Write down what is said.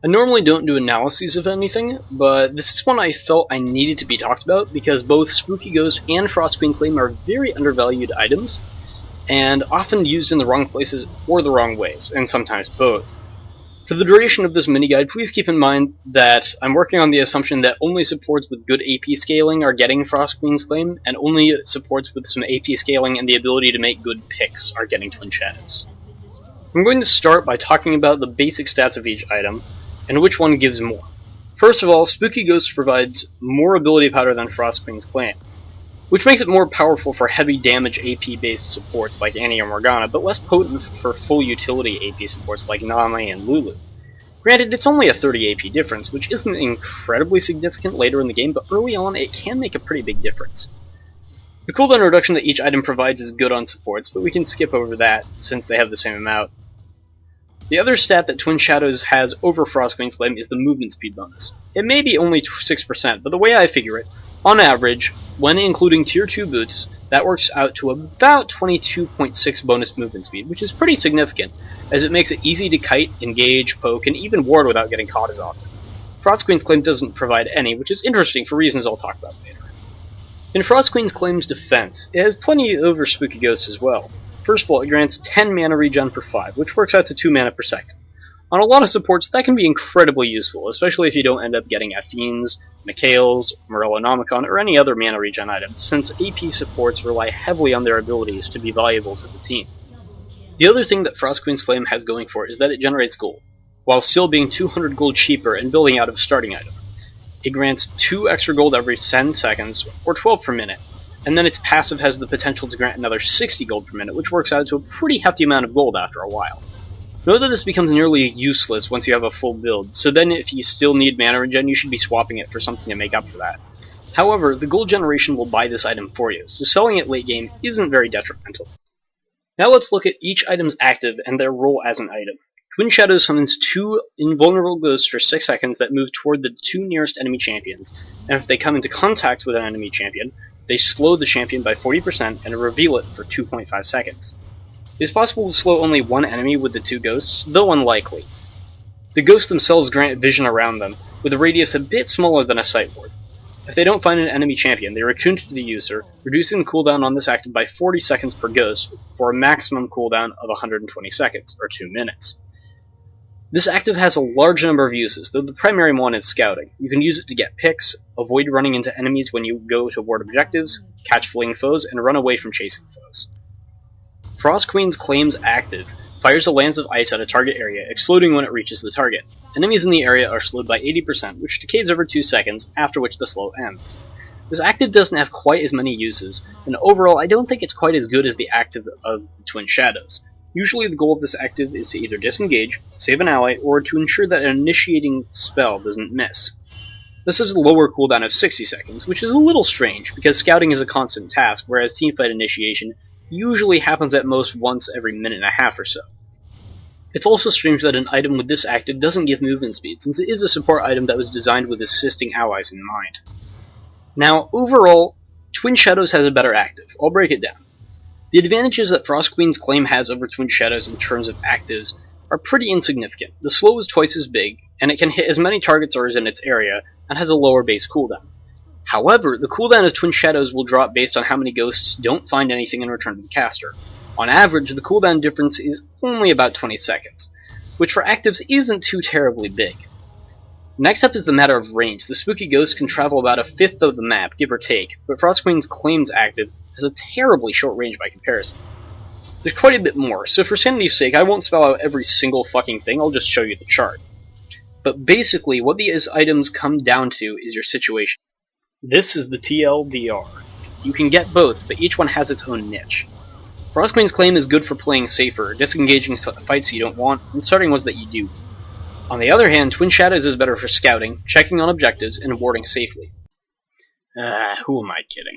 I normally don't do analyses of anything, but this is one I felt I needed to be talked about because both Spooky Ghost and Frost Queen's Claim are very undervalued items, and often used in the wrong places or the wrong ways, and sometimes both. For the duration of this mini-guide, please keep in mind that I'm working on the assumption that only supports with good AP scaling are getting Frost Queen's Claim, and only supports with some AP scaling and the ability to make good picks are getting Twin Shadows. I'm going to start by talking about the basic stats of each item, and which one gives more. First of all, Spooky Ghost provides more ability powder than Frost Queen's Claim, which makes it more powerful for heavy damage AP-based supports like Annie or Morgana, but less potent for full utility AP supports like Nami and Lulu. Granted, it's only a 30 AP difference, which isn't incredibly significant later in the game, but early on it can make a pretty big difference. The cooldown reduction that each item provides is good on supports, but we can skip over that since they have the same amount. The other stat that Twin Shadows has over Frost Queen's Claim is the movement speed bonus. It may be only 6%, but the way I figure it, on average, when including Tier 2 boots, that works out to about 22.6 bonus movement speed, which is pretty significant, as it makes it easy to kite, engage, poke, and even ward without getting caught as often. Frost Queen's Claim doesn't provide any, which is interesting for reasons I'll talk about later. In Frost Queen's Claim's defense, it has plenty over Spooky Ghosts as well. First of all, it grants 10 mana regen per 5, which works out to 2 mana per second. On a lot of supports, that can be incredibly useful, especially if you don't end up getting Athenes, Mikhails, Morellonomicon, or any other mana regen items, since AP supports rely heavily on their abilities to be valuable to the team. The other thing that Frost Queen's Claim has going for it is that it generates gold, while still being 200 gold cheaper and building out of a starting item. It grants 2 extra gold every 10 seconds, or 12 per minute, and then its passive has the potential to grant another 60 gold per minute, which works out to a pretty hefty amount of gold after a while. Note that this becomes nearly useless once you have a full build, so then if you still need mana regen, you should be swapping it for something to make up for that. However, the gold generation will buy this item for you, so selling it late game isn't very detrimental. Now let's look at each item's active and their role as an item. Twin Shadows summons 2 invulnerable ghosts for 6 seconds that move toward the 2 nearest enemy champions, and if they come into contact with an enemy champion, they slow the champion by 40% and reveal it for 2.5 seconds. It is possible to slow only one enemy with the 2 ghosts, though unlikely. The ghosts themselves grant vision around them, with a radius a bit smaller than a sight ward. If they don't find an enemy champion, they are attuned to the user, reducing the cooldown on this active by 40 seconds per ghost, for a maximum cooldown of 120 seconds, or 2 minutes. This active has a large number of uses, though the primary one is scouting. You can use it to get picks, avoid running into enemies when you go to ward objectives, catch fleeing foes, and run away from chasing foes. Frost Queen's Claim's active fires a lance of ice at a target area, exploding when it reaches the target. Enemies in the area are slowed by 80%, which decays over 2 seconds, after which the slow ends. This active doesn't have quite as many uses, and overall I don't think it's quite as good as the active of the Twin Shadows. Usually the goal of this active is to either disengage, save an ally, or to ensure that an initiating spell doesn't miss. This has a lower cooldown of 60 seconds, which is a little strange, because scouting is a constant task, whereas teamfight initiation usually happens at most once every minute and a half or so. It's also strange that an item with this active doesn't give movement speed, since it is a support item that was designed with assisting allies in mind. Now, overall, Twin Shadows has a better active. I'll break it down. The advantages that Frost Queen's Claim has over Twin Shadows in terms of actives are pretty insignificant. The slow is twice as big, and it can hit as many targets as in its area, and has a lower base cooldown. However, the cooldown of Twin Shadows will drop based on how many ghosts don't find anything and return to the caster. On average, the cooldown difference is only about 20 seconds, which for actives isn't too terribly big. Next up is the matter of range. The Spooky Ghost can travel about a fifth of the map, give or take, but Frost Queen's Claim's active has a terribly short range by comparison. There's quite a bit more, so for sanity's sake, I won't spell out every single fucking thing, I'll just show you the chart. But basically, what these items come down to is your situation. This is the TLDR. You can get both, but each one has its own niche. Frost Queen's Claim is good for playing safer, disengaging fights you don't want, and starting ones that you do. On the other hand, Twin Shadows is better for scouting, checking on objectives, and warding safely. Who am I kidding?